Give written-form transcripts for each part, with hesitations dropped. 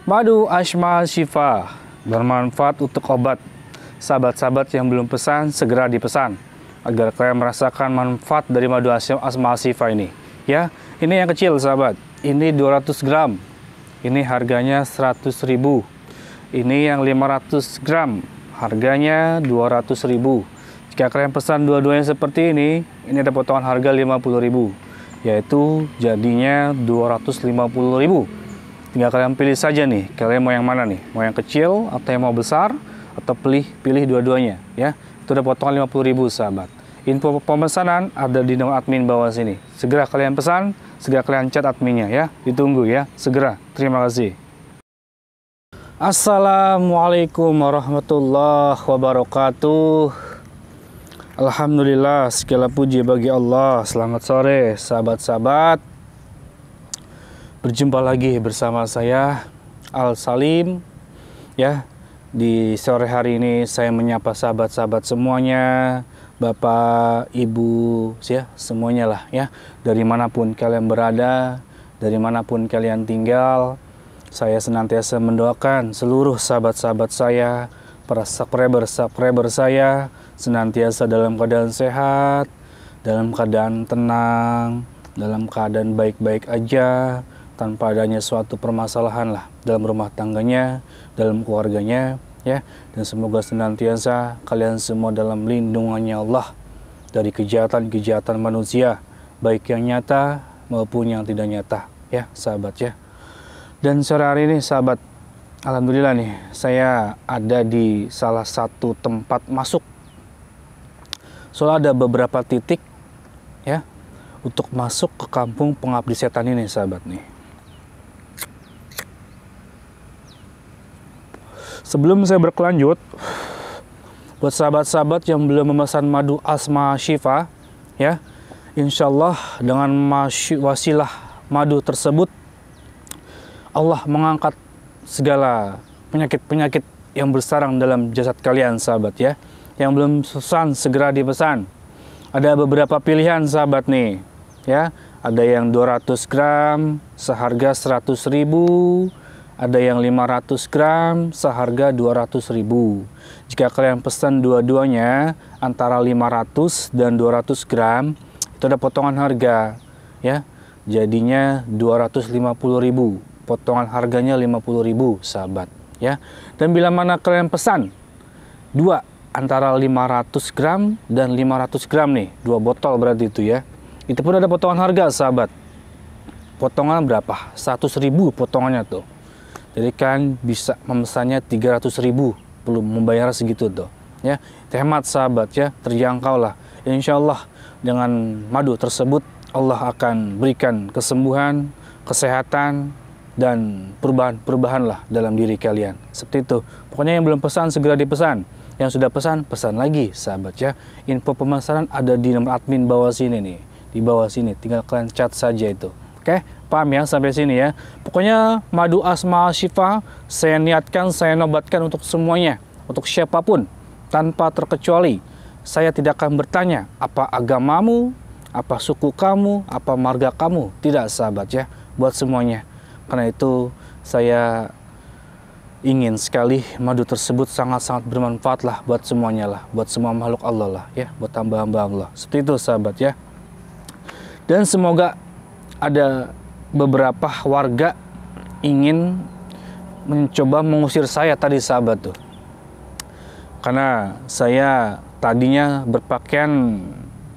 Madu Asma Syifa, bermanfaat untuk obat. Sahabat-sahabat yang belum pesan, segera dipesan agar kalian merasakan manfaat dari madu Asma Syifa ini. Ya, ini yang kecil sahabat. Ini 200 gram. Ini harganya 100.000. Ini yang 500 gram. Harganya 200.000. Jika kalian pesan dua-duanya seperti ini ada potongan harga 50.000. Yaitu jadinya 250.000. Tinggal kalian pilih saja nih, kalian mau yang mana nih? Mau yang kecil atau yang mau besar? Atau pilih dua-duanya ya. Itu udah potongan 50.000 sahabat. Info pemesanan ada di nomor admin bawah sini. Segera kalian pesan, segera kalian chat adminnya ya. Ditunggu ya, segera. Terima kasih. Assalamualaikum warahmatullahi wabarakatuh. Alhamdulillah, segala puji bagi Allah. Selamat sore sahabat-sahabat. Berjumpa lagi bersama saya Al Salim ya. Di sore hari ini saya menyapa sahabat-sahabat semuanya, Bapak, Ibu, ya semuanya lah ya. Dari manapun kalian berada, dari manapun kalian tinggal, saya senantiasa mendoakan seluruh sahabat-sahabat saya, para subscriber saya senantiasa dalam keadaan sehat, dalam keadaan tenang, dalam keadaan baik-baik aja, tanpa adanya suatu permasalahan lah dalam rumah tangganya, dalam keluarganya ya. Dan semoga senantiasa kalian semua dalam lindungannya Allah dari kejahatan-kejahatan manusia, baik yang nyata maupun yang tidak nyata ya sahabat ya. Dan sore hari ini sahabat, alhamdulillah nih saya ada di salah satu tempat masuk. Soalnya ada beberapa titik ya untuk masuk ke kampung pengabdi setan ini sahabat nih. Sebelum saya berkelanjut, buat sahabat-sahabat yang belum memesan madu Asma Syifa ya, insya Allah dengan wasilah madu tersebut Allah mengangkat segala penyakit-penyakit yang bersarang dalam jasad kalian sahabat ya. Yang belum pesan segera dipesan. Ada beberapa pilihan sahabat nih ya. Ada yang 200 gram seharga 100.000. Ada yang 500 gram seharga 200.000. Jika kalian pesan dua-duanya antara 500 dan 200 gram, itu ada potongan harga ya. Jadinya 250.000. Potongan harganya 50.000 sahabat ya. Dan bila mana kalian pesan dua antara 500 gram dan 500 gram nih, 2 botol berarti itu ya. Itu pun ada potongan harga sahabat. Potongan berapa? 100.000 potongannya tuh. Jadi kan bisa memesannya 300.000 belum membayar segitu tuh ya. Hemat sahabat ya, terjangkau lah. Insya Allah dengan madu tersebut Allah akan berikan kesembuhan, kesehatan, dan perubahan lah dalam diri kalian. Seperti itu. Pokoknya yang belum pesan segera dipesan. Yang sudah pesan lagi sahabat ya. Info pemesanan ada di nomor admin bawah sini nih. Di bawah sini tinggal kalian chat saja itu. Oke? Paham ya sampai sini ya. Pokoknya madu Asma Syifa saya niatkan, saya nobatkan untuk semuanya, untuk siapapun tanpa terkecuali. Saya tidak akan bertanya apa agamamu, apa suku kamu, apa marga kamu. Tidak sahabat ya. Buat semuanya. Karena itu saya ingin sekali madu tersebut sangat-sangat bermanfaat lah buat semuanya lah, buat semua makhluk Allah lah ya, buat hamba-hamba Allah. Seperti itu sahabat ya. Dan semoga ada beberapa warga ingin mencoba mengusir saya tadi sahabat tuh. Karena saya tadinya berpakaian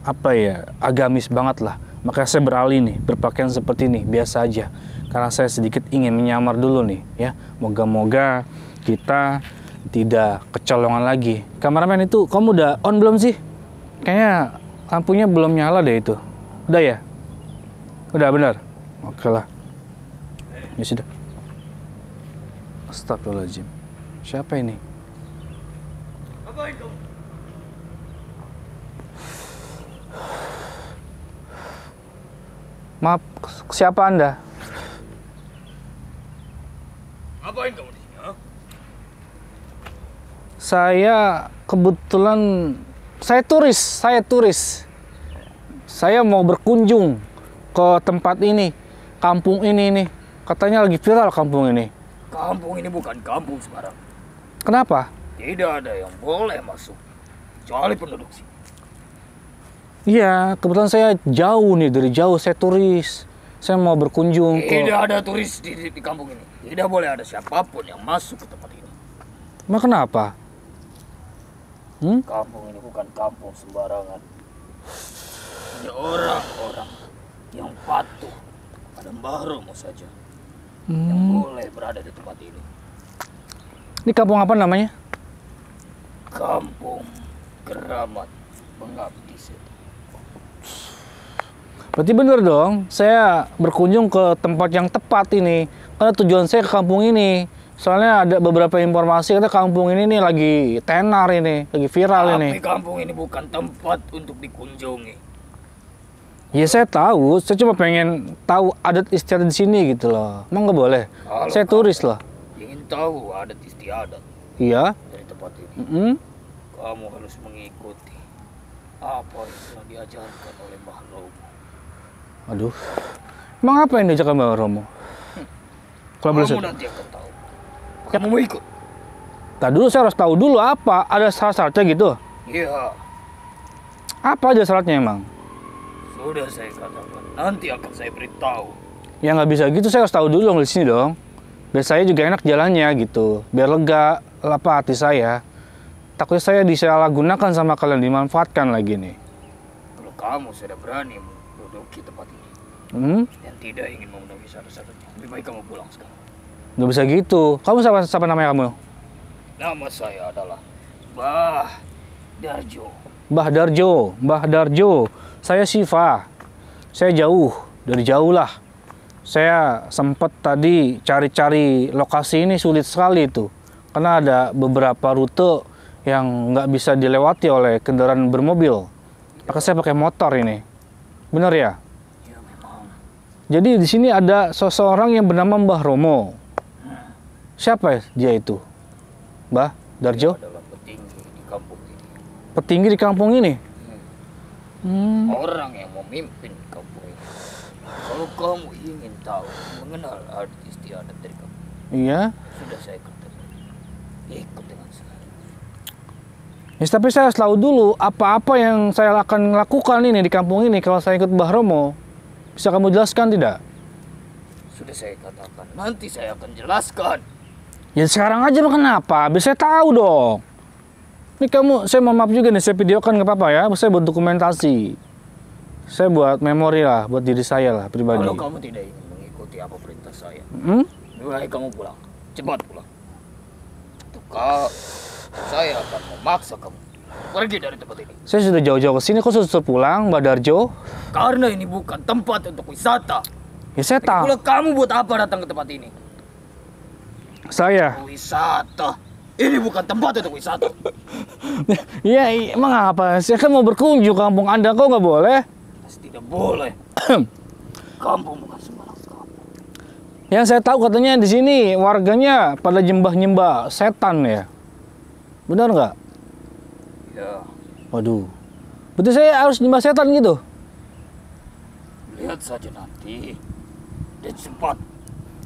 apa ya, agamis banget lah. Makanya saya beralih nih, berpakaian seperti ini, biasa aja. Karena saya sedikit ingin menyamar dulu nih ya. Moga-moga kita tidak kecolongan lagi. Kameramen itu kamu udah on belum sih? Kayaknya lampunya belum nyala deh itu. Udah ya? Udah benar? Oke lah. Ya sudah. Astagfirullahaladzim. Siapa ini? Apa itu? Maaf, siapa Anda? Apain kamu di sini? Saya kebetulan saya turis. Saya mau berkunjung ke tempat ini, kampung ini nih. Katanya lagi viral kampung ini. Kampung ini bukan kampung sembarang. Kenapa? Tidak ada yang boleh masuk, kecuali penduduk sini. Iya, kebetulan saya jauh nih, dari jauh saya turis. Saya mau berkunjung ke... Tidak ada turis di kampung ini. Tidak boleh ada siapapun yang masuk ke tempat ini. Emang kenapa? Kampung ini bukan kampung sembarangan. Hanya orang-orang yang patuh pada Mbah Romo saja yang boleh berada di tempat ini. Ini kampung apa namanya? Kampung Keramat Pengabdi Setan. Berarti bener dong, saya berkunjung ke tempat yang tepat ini. Karena tujuan saya ke kampung ini. Soalnya ada beberapa informasi kata kampung ini nih lagi tenar ini, lagi viral ini. Tapi kampung ini bukan tempat untuk dikunjungi. Ya saya tahu, saya cuma pengen tahu adat istiadat di sini gitu loh. Emang nggak boleh? Kalau Saya turis loh. ingin tahu adat istiadat Iya. dari tempat ini, kamu harus mengikuti apa yang telah diajarkan oleh Mbah Romo. Aduh. Emang apa yang diajarkan Mbak Romo? Kalau boleh Kamu saya... nanti akan tahu. Kamu mau ikut? Tadi dulu saya harus tahu dulu apa. Ada syarat-syaratnya gitu. Iya, Apa aja syaratnya emang? sudah saya katakan. Nanti akan saya beritahu. Ya nggak bisa gitu, saya harus tahu dulu dong di sini dong. Biar saya juga enak jalannya gitu. Biar lega apa hati saya. Takutnya saya disalahgunakan sama kalian, dimanfaatkan lagi nih. Kalau kamu sudah berani menduduki tempat ini dan tidak ingin memenuhi syarat-syaratnya, lebih baik kamu pulang sekarang. Nggak bisa gitu. Kamu siapa namanya kamu? Nama saya adalah Mbah Darjo. Mbah Darjo. Mbah Darjo. Saya Siva. Saya jauh, dari jauh lah. Saya sempat tadi cari-cari lokasi ini sulit sekali itu. Karena ada beberapa rute yang nggak bisa dilewati oleh kendaraan bermobil. Maka saya pakai motor ini. Benar ya? Ya memang. Jadi di sini ada seseorang yang bernama Mbah Romo. Siapa dia itu? Mbah Darjo? Dia adalah petinggi di kampung ini. Petinggi di kampung ini? Orang yang memimpin kampung ini. Kalau kamu ingin tahu, mengenal adat istiadat dari kampung, Iya. sudah saya katakan. Ikut dengan saya. Ya, tapi saya harus tahu dulu apa-apa yang saya akan lakukan ini di kampung ini kalau saya ikut Mbah Romo. Bisa kamu jelaskan tidak? Sudah saya katakan, nanti saya akan jelaskan. Ya sekarang aja mah kenapa? Biar saya tahu dong. Ini kamu, saya mau maaf juga nih, saya videokan nggak apa-apa ya. Saya buat dokumentasi. Saya buat memori lah, buat diri saya lah, pribadi. Kalau kamu tidak ingin mengikuti apa perintah saya, lebih baik kamu pulang. Cepat pulang. Saya akan memaksa kamu pergi dari tempat ini. Saya sudah jauh-jauh ke sini, kok sudah pulang, Mbak Darjo? Karena ini bukan tempat untuk wisata. Ya saya Lagi tahu. pula kamu buat apa datang ke tempat ini? Saya. Wisata. Ini bukan tempat untuk wisata. Ya, emang apa? Saya kan mau berkunjung kampung Anda, kok nggak boleh? Pasti tidak boleh. Kampung bukan sembarang kampung. Yang saya tahu katanya di sini warganya pada nyembah-nyembah setan ya. Benar nggak? Ya, Waduh. Berarti saya harus nyembah setan gitu? lihat saja nanti. Dan cepat.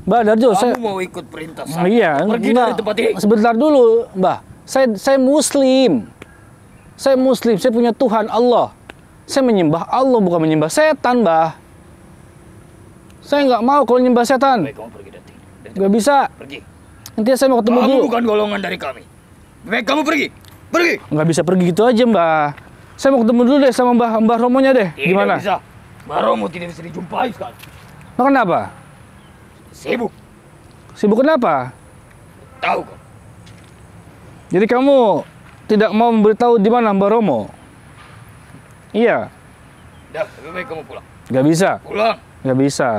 Mbak Darjo, Kamu saya... mau ikut perintah saya? Iya, Pergi enggak. dari tempat ini. Sebentar dulu, Mbak. Saya Muslim. Saya Muslim, saya punya Tuhan Allah. Saya menyembah Allah, bukan menyembah setan, Mbah. Saya nggak mau kalau nyembah setan. Baik, kamu pergi dari Nggak bisa. Pergi. Nanti saya mau ketemu Kamu dulu. bukan golongan dari kami. Baik, kamu pergi. Pergi. Nggak bisa pergi gitu aja, Mbah. Saya mau ketemu dulu deh sama Mbah Romonya deh. Tidak Gimana? bisa. Mbah Romo tidak bisa dijumpai sekarang. Nah, kenapa? Sibuk. Sibuk kenapa? Tahu kamu. Jadi kamu tidak mau memberitahu di mana Mbah Romo? Iya. Dah, lebih baik kamu pulang. Nggak bisa. Pulang. Nggak bisa.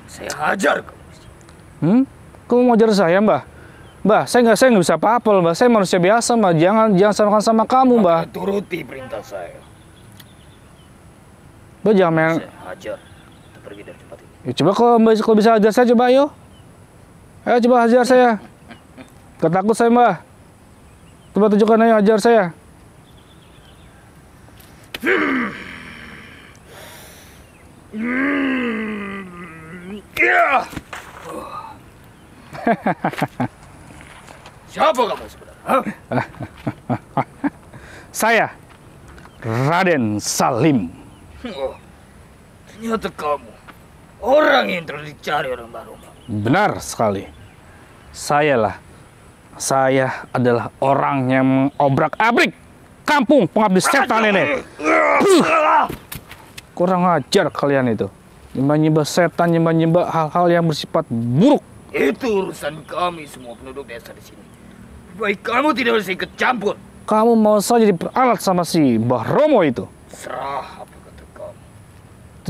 Saya hajar kamu. Kamu mau ajar saya, Mbah? Mbah, saya nggak bisa apa-apa, Mbah. Saya manusia biasa, Mbah. Jangan samakan sama kamu, Mbah. Maka turuti perintah saya. Mbah jangan main. Saya hajar. Kita pergi dari tempat ini. Ya, coba kalau bisa ajar saya, coba ayo. Ayo coba ajar saya. Gak takut saya, Mbah. Coba tunjukkan, ayo ajar saya. Ya. Siapa kamu sebenarnya? Hah? Saya Raden Salim. Oh, ternyata kamu orang yang telah dicari orang baru. Benar sekali. Saya adalah orang yang mengobrak-abrik kampung pengabdi setan ini. Kurang ajar kalian itu. Nyembah-nyembah setan, nyembah-nyembah hal-hal yang bersifat buruk. Itu urusan kami semua penduduk desa di sini. Baik kamu tidak harus ikut campur. Kamu mau saja diperalat sama si Mbah Romo itu. Serah apa kata kamu.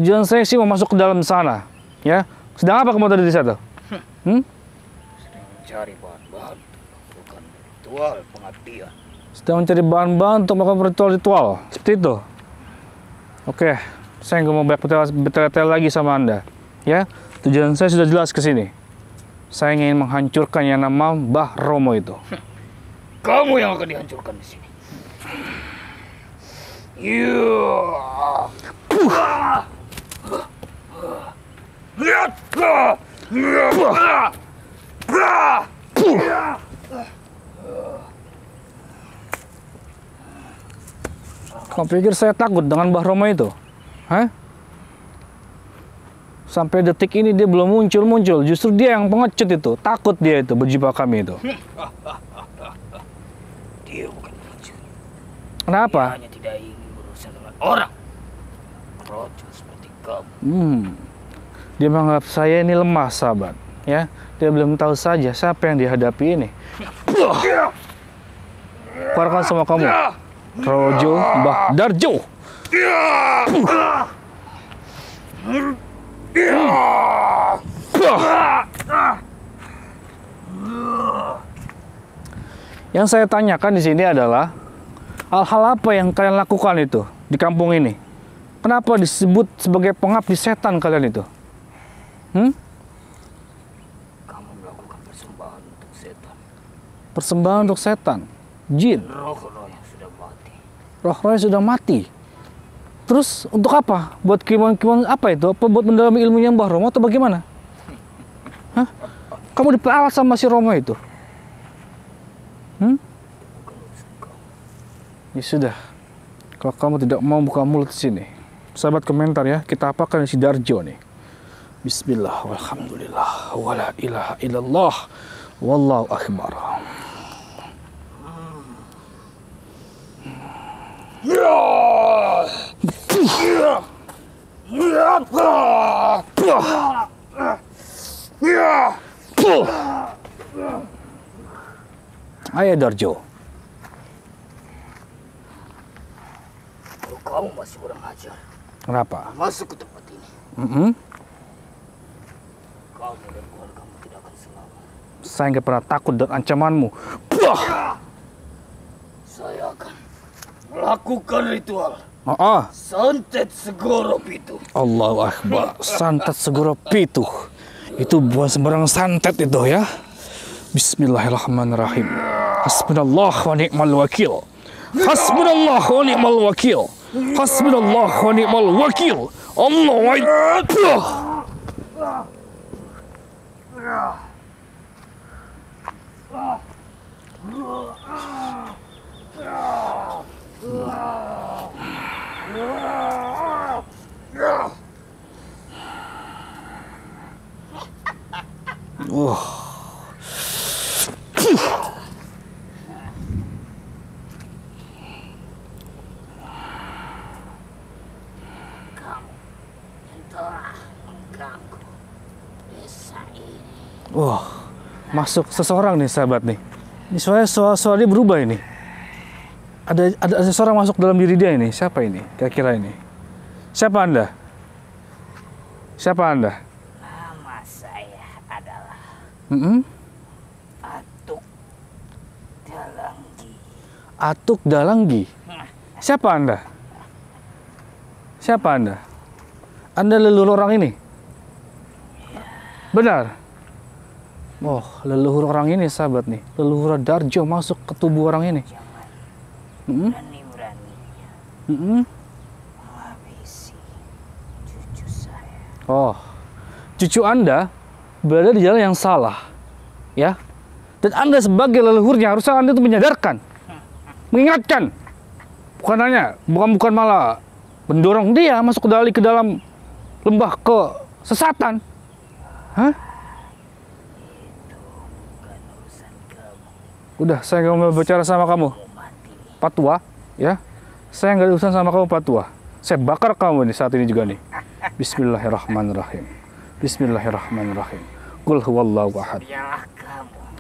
Tujuan saya sih mau masuk ke dalam sana. Ya, sedang apa kamu tadi di sana? Sedang mencari bahan-bahan bukan ritual pengabdian. Sedang mencari bahan-bahan untuk melakukan ritual-ritual. Seperti itu. Oke, saya nggak mau bertele-tele lagi sama Anda. Ya, tujuan saya sudah jelas ke sini. Saya ingin menghancurkan yang nama Mbah Romo itu. Kamu yang akan dihancurkan di sini. Kau pikir saya takut dengan Mbah Romo itu? Hah? Sampai detik ini dia belum muncul-muncul. Justru dia yang pengecut itu. Takut dia itu berjumpa kami itu. Dia bukan pengecut. Kenapa? Dia hanya tidak ingin berurusan dengan orang. Rojo seperti kamu. Dia menganggap saya ini lemah, sahabat. Ya, dia belum tahu saja siapa yang dihadapi ini. Keluarkan semua kamu. Rojo, Mbah Darjo. Yang saya tanyakan di sini adalah hal-hal apa yang kalian lakukan itu di kampung ini? Kenapa disebut sebagai pengabdi setan kalian itu? Kamu melakukan persembahan untuk setan. Persembahan untuk setan, jin, Roh-roh yang sudah mati. roh-roh yang sudah mati. Terus untuk apa? Buat kiman-kiman apa itu? Apa buat mendalami ilmunya Mbah Romo atau bagaimana? Hah? Kamu diperalat sama si Romo itu? Ya sudah. Kalau kamu tidak mau buka mulut di sini, sahabat komentar ya, kita apakan si Darjo nih. Bismillah, walhamdulillah, wala ilaha illallah, wallahu akbar. Ayo Darjo. Kalau kamu masih kurang ajar, Kenapa? masuk ke tempat ini. Kamu dan keluargamu tidak akan selamat. Saya nggak pernah takut dengan ancamanmu. Saya akan melakukan ritual santet segoro pitu. Allahu Akbar. Santet segoro pitu. Itu bukan sembarang santet itu ya. Bismillahirrahmanirrahim. Hasbunallah wa ni'mal wakil. Hasbunallah wa ni'mal wakil. Hasbunallah wa ni'mal wakil. Allahu Akbar. Masuk seseorang nih sahabat nih. Ini suara dia berubah ini. Ada seseorang masuk dalam diri dia ini. Siapa ini? Kira-kira ini. Siapa Anda? Siapa Anda? Nama saya adalah Atuk Dalanggi. Atuk Dalanggi. Siapa Anda? Siapa Anda? Anda leluhur orang ini? Benar. Oh, leluhur orang ini sahabat nih. Leluhur Darjo masuk ke tubuh orang ini. Berani-beraninya menghabisi cucu saya. Oh, cucu Anda berada di jalan yang salah. ya. Dan Anda sebagai leluhurnya harusnya Anda itu menyadarkan, mengingatkan, bukan malah mendorong dia masuk ke dalam lembah kesesatan. Hah? Udah, saya nggak mau bicara sama kamu. Patwa, ya. Saya nggak ada urusan sama kamu patwa. Saya bakar kamu nih saat ini juga nih. Bismillahirrahmanirrahim. Bismillahirrahmanirrahim. Qul huwallahu ahad.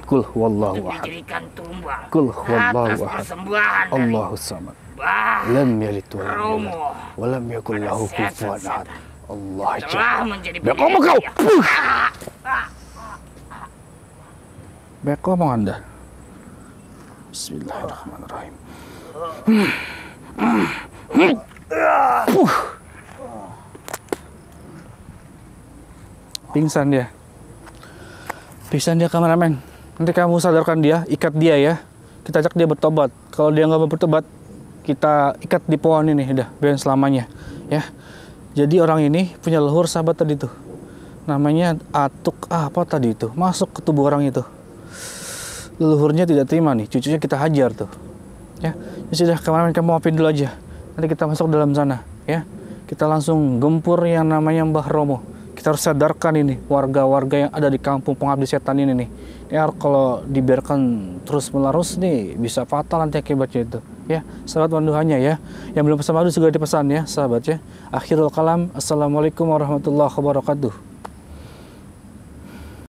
Qul huwallahu ahad. Qul huwallahu ahad. Allahus samad. Lam yalid wa lam yakul lahu kufuwan ahad. Allah jalla. Ngomong kau. Baik ngomong Anda. Bismillahirrahmanirrahim. Pingsan dia. Pingsan dia kameramen. Nanti kamu sadarkan dia, ikat dia ya. Kita ajak dia bertobat. Kalau dia nggak mau bertobat, kita ikat di pohon ini udah biar selamanya ya. Jadi orang ini punya leluhur sahabat tadi tuh. Namanya atuk apa tadi itu? Masuk ke tubuh orang itu. Leluhurnya tidak terima nih, cucunya kita hajar tuh. Ya, sudah kemarin kamu maafin dulu aja. Nanti kita masuk dalam sana, ya. Kita langsung gempur yang namanya Mbah Romo. Kita harus sadarkan ini warga-warga yang ada di kampung pengabdi setan ini nih. Ya, kalau dibiarkan terus menerus nih bisa fatal nanti akibatnya itu. Ya, sahabat wanduhannya ya. Yang belum pesan madu segera dipesan ya, sahabat ya. Akhirul kalam. Assalamualaikum warahmatullahi wabarakatuh.